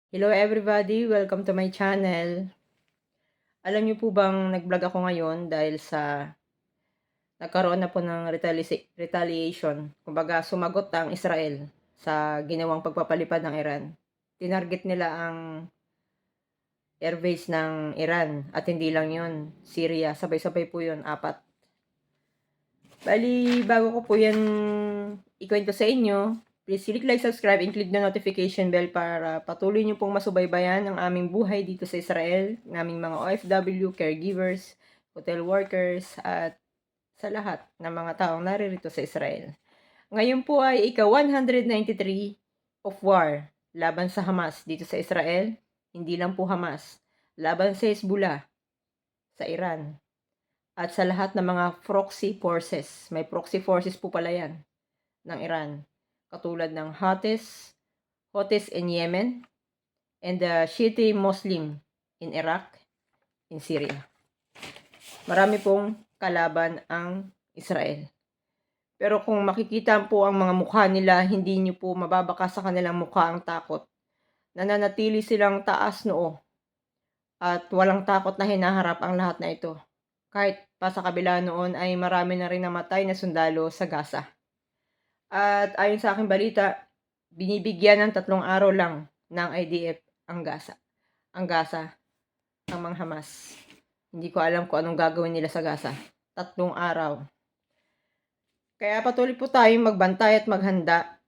Hello everybody, welcome to my channel. Alam niyo po bang nag-vlog ako ngayon dahil sa nagkaroon na po ng retaliation. Kumbaga sumagot ang Israel sa ginawang pagpapalipad ng Iran. Tinarget nila ang airbase ng Iran at hindi lang yun, Syria. Sabay-sabay po yun, 4. Bali, bago ko po yan ikwento sa inyo, please click like, subscribe, and click the notification bell para patuloy niyo pong masubaybayan ang aming buhay dito sa Israel, ng aming mga OFW, caregivers, hotel workers, at sa lahat ng mga taong naririto sa Israel. Ngayon po ay ika-193 of war laban sa Hamas dito sa Israel. Hindi lang po Hamas, laban sa Hezbollah, sa Iran, at sa lahat ng mga proxy forces. May proxy forces po pala yan ng Iran. Katulad ng Houthis in Yemen, and the Shiite Muslim in Iraq, in Syria. Marami pong kalaban ang Israel. Pero kung makikita po ang mga mukha nila, hindi nyo po mababaka sa kanilang mukha ang takot. Nananatili silang taas noo at walang takot na hinaharap ang lahat na ito. Kahit pa sa kabila noon ay marami na rin namatay na sundalo sa Gaza. At ayon sa aking balita, binibigyan ng 3 araw lang ng IDF ang Gaza. Ang mga Hamas. Hindi ko alam kung anong gagawin nila sa Gaza. 3 araw. Kaya patuloy po tayong magbantay at maghanda.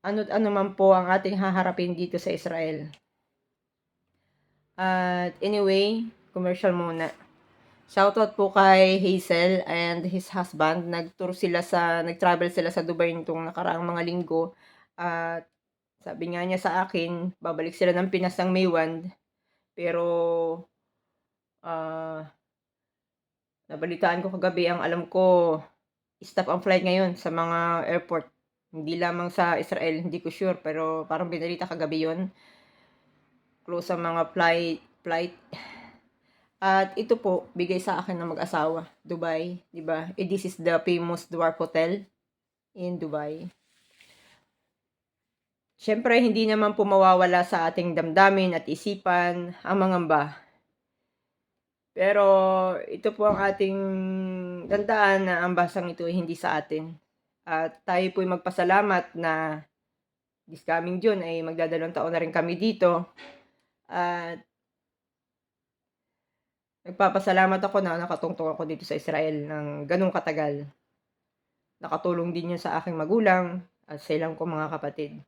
Ano't ano man po ang ating haharapin dito sa Israel. At anyway, commercial muna. Shoutout po kay Hazel and his husband. Nag-travel sila sa Dubai nitong nakaraang mga linggo. At sabi nga niya sa akin, babalik sila ng Pinas ng May 1. Pero, nabalitaan ko kagabi, ang alam ko, stop ang flight ngayon sa mga airport. Hindi lamang sa Israel, hindi ko sure, pero parang binalita kagabi yon. Close ang mga flight. At ito po, bigay sa akin ng mag-asawa, Dubai, di ba? This is the famous Dwarf Hotel in Dubai. Siyempre, hindi naman po mawawala sa ating damdamin at isipan ang mangamba. Pero ito po ang ating tandaan na ang basang ito ay hindi sa atin. At tayo po ay magpasalamat na this coming June ay magdadalawang taon na rin kami dito. At nagpapasalamat ako na nakatungtong ako dito sa Israel ng ganung katagal. Nakatulong din yun sa aking magulang at sa ilang kong mga kapatid.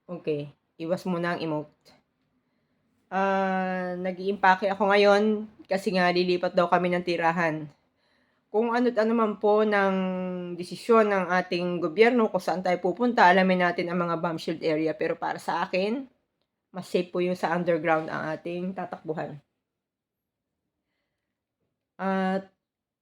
Okay, iwas muna ang emote. Nag-iimpake ako ngayon kasi nga lilipat daw kami ng tirahan. Kung ano't ano man po ng desisyon ng ating gobyerno kung saan tayo pupunta, alamin natin ang mga bomb shield area. Pero para sa akin, mas safe po yung sa underground ang ating tatakbuhan. At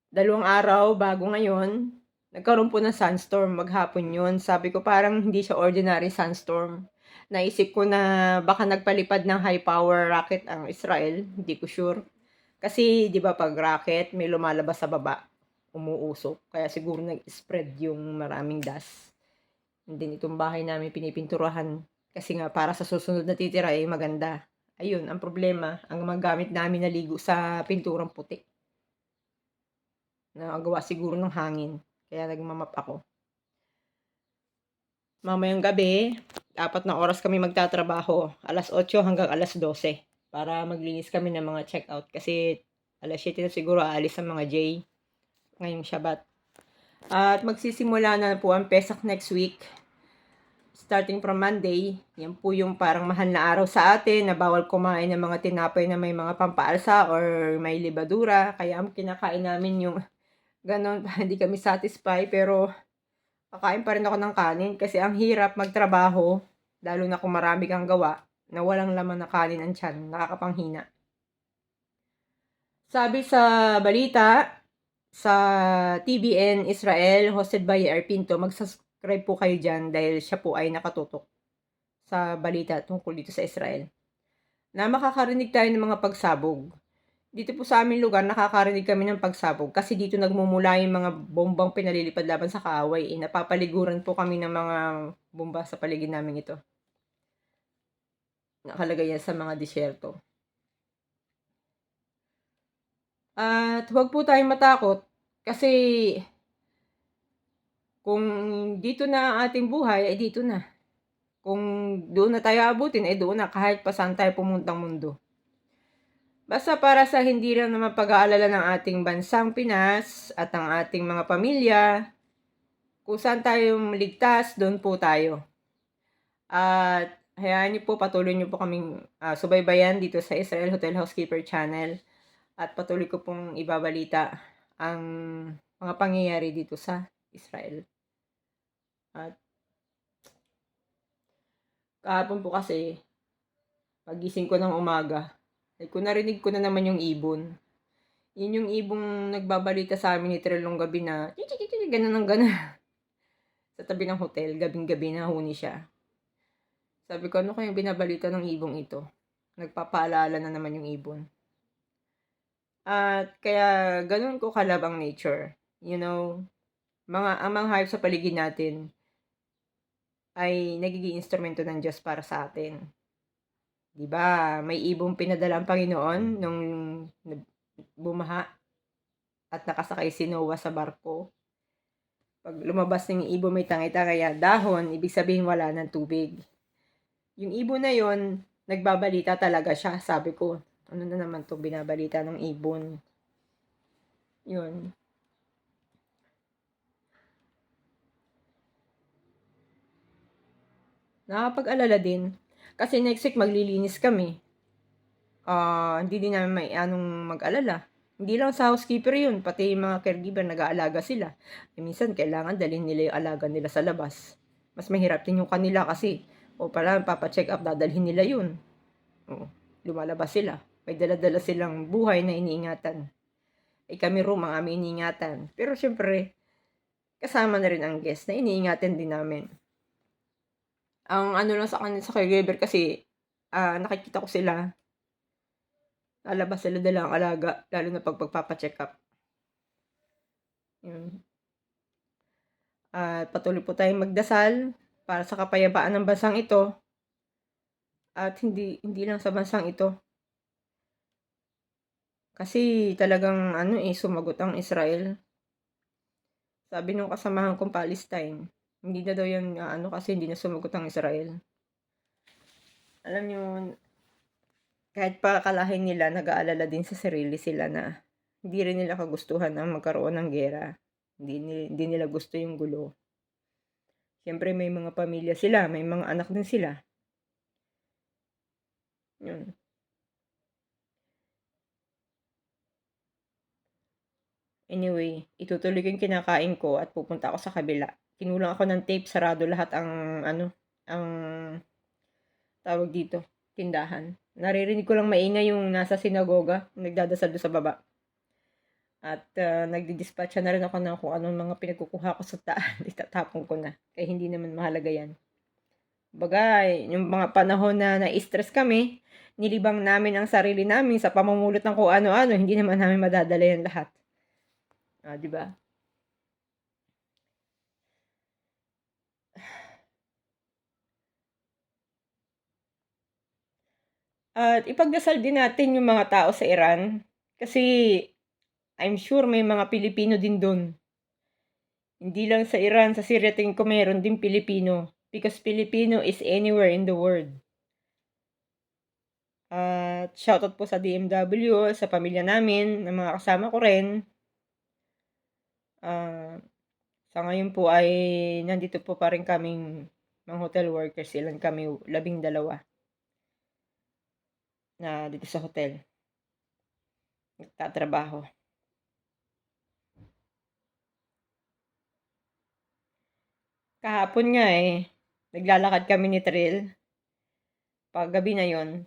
2 araw bago ngayon, nagkaroon po ng sunstorm, maghapon yun. Sabi ko parang hindi siya ordinary sunstorm. Naisip ko na baka nagpalipad ng high power rocket ang Israel, hindi ko sure. Kasi 'di ba pag rocket may lumalabas sa baba, umuusok. Kaya siguro nag-spread yung maraming dust. And then itong bahay namin pinipinturahan kasi nga para sa susunod na titira ay maganda. Ayun, ang problema, ang mga gamit namin naligo sa pinturang puti. Nagawa siguro ng hangin, kaya nagmamap ako. Mamayang gabi, 4 na oras kami magtatrabaho, 8:00 hanggang 12:00 para maglinis kami ng mga check-out kasi 7:00 na siguro aalis ang mga J ngayong Shabat. At magsisimula na po ang Pesach next week. Starting from Monday, yan po yung parang mahal na araw sa atin na bawal kumain ng mga tinapay na may mga pampaalsa or may libadura. Kaya ang kinakain namin yung ganon, hindi kami satisfy, pero kakain pa rin ako ng kanin kasi ang hirap magtrabaho, lalo na kung marami kang gawa, na walang laman na kanin ang tiyan, nakakapanghina. Sabi sa balita, sa TBN Israel, hosted by Yair Pinto, mag-subscribe po kayo dyan dahil siya po ay nakatutok sa balita tungkol dito sa Israel. Na makakarinig tayo ng mga pagsabog. Dito po sa aming lugar nakakarinig kami ng pagsabog kasi dito nagmumula yung mga bombang pinalilipad laban sa kaaway, napapaliguran po kami ng mga bomba sa paligid naming ito. Nakalagay yan sa mga disyerto. At huwag po tayong matakot kasi kung dito na ang ating buhay, ay dito na. Kung doon na tayo abutin, ay doon na kahit pa saan tayo pumuntang mundo. Basta para sa hindi lang naman pag-aalala ng ating bansang Pinas at ang ating mga pamilya, kung saan tayo ligtas, doon po tayo. At hayaan niyo po, patuloy niyo po kaming subaybayan dito sa Israel Hotel Housekeeper Channel. At patuloy ko pong ibabalita ang mga pangyayari dito sa Israel. At kahapon po kasi, pagising ko ng umaga, ay kung narinig ko na naman yung ibon. Yun yung ibong nagbabalita sa amin ni Trel nung gabi na, ganun ng ganun. Sa tabi ng hotel, gabing-gabi na huni siya. Sabi ko, ano kayang binabalita ng ibong ito? Nagpapaalala na naman yung ibon. At kaya ganun ko kalab ang nature. You know, ang hayop sa paligid natin ay nagiging instrumento ng Diyos para sa atin. 'Di ba? May ibong pinadala ang Panginoon nung bumaha at nakasakay si Noah sa barko. Pag lumabas ng ibon may tangay-tangay dahon, ibig sabihin wala ng tubig. Yung ibon na yon, nagbabalita talaga siya. Sabi ko, ano na naman 'tong binabalita ng ibon? Yun. Nakapag-alala din. Kasi next week maglilinis kami. Hindi din namin may anong mag-alala. Hindi lang sa housekeeper yun, pati yung mga caregiver nag-aalaga sila. Minsan kailangan dalhin nila yung alaga nila sa labas. Mas mahirap din yung kanila kasi, pala papacheck up, dadalhin nila yun. Lumalabas sila. May dala-dala silang buhay na iniingatan. Kami room ang aming iniingatan. Pero syempre, kasama na rin ang guest na iniingatan din namin. Ang ano lang sa kanila sa caregiver kasi, nakikita ko sila, lalabas sila dala ang alaga, lalo na pag pagpapacheck up. Yun. At patuloy po tayong magdasal para sa kapayapaan ng bansang ito. At hindi lang sa bansang ito. Kasi talagang sumagot ang Israel. Sabi nung kasamahan kong Palestine, hindi na daw yan kasi hindi na sumagot ang Israel. Alam niyo, kahit pa kalahin nila, nag-aalala din sa sarili sila na hindi rin nila kagustuhan ang magkaroon ng gera. Hindi nila gusto yung gulo. Siyempre may mga pamilya sila, may mga anak din sila. Yun. Anyway, itutuloy ko yung kinakain ko at pupunta ako sa kabila. Kinulang ako ng tape, sarado lahat ang tawag dito, tindahan. Naririnig ko lang maingay yung nasa sinagoga, nagdadasal doon sa baba. At nagdi-dispatch na rin ako ng kung anong mga pinagkukuha ko sa taan, itatapon ko na. Kaya hindi naman mahalaga yan. Bagay, yung mga panahon na na-stress kami, nilibang namin ang sarili namin sa pamumulot ng kung ano-ano, hindi naman namin madadala yan lahat. Di ba? At ipagdasal din natin yung mga tao sa Iran kasi I'm sure may mga Pilipino din doon. Hindi lang sa Iran, sa Syria tingin ko mayroon din Pilipino because Filipino is anywhere in the world. At shoutout po sa DMW, sa pamilya namin, ng mga kasama ko rin. Sa ngayon po ay nandito po pa rin kaming mga hotel workers, ilan kami, 12 na dito sa hotel nagtatrabaho. Kahapon nga naglalakad kami ni Trill. Paggabi na yon,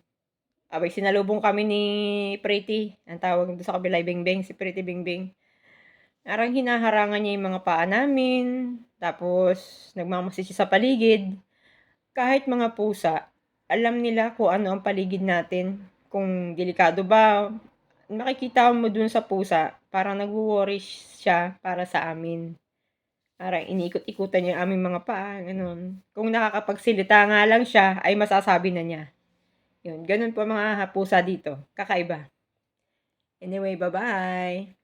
abay sinalubong kami ni Pretty, ang tawag doon sa kabila Bingbing, si Pretty Bingbing. Parang hinaharangan niya yung mga paa namin, tapos nagmamasid siya sa paligid. Kahit mga pusa, alam nila kung ano ang paligid natin, kung delikado ba, makikita mo dun sa pusa, parang nagwo-worry siya para sa amin. Parang iniikot-ikutan niya yung aming mga paa, gano'n. Kung nakakapagsalita nga lang siya, ay masasabi na niya. Yun, gano'n po ang mga pusa dito, kakaiba. Anyway, bye-bye.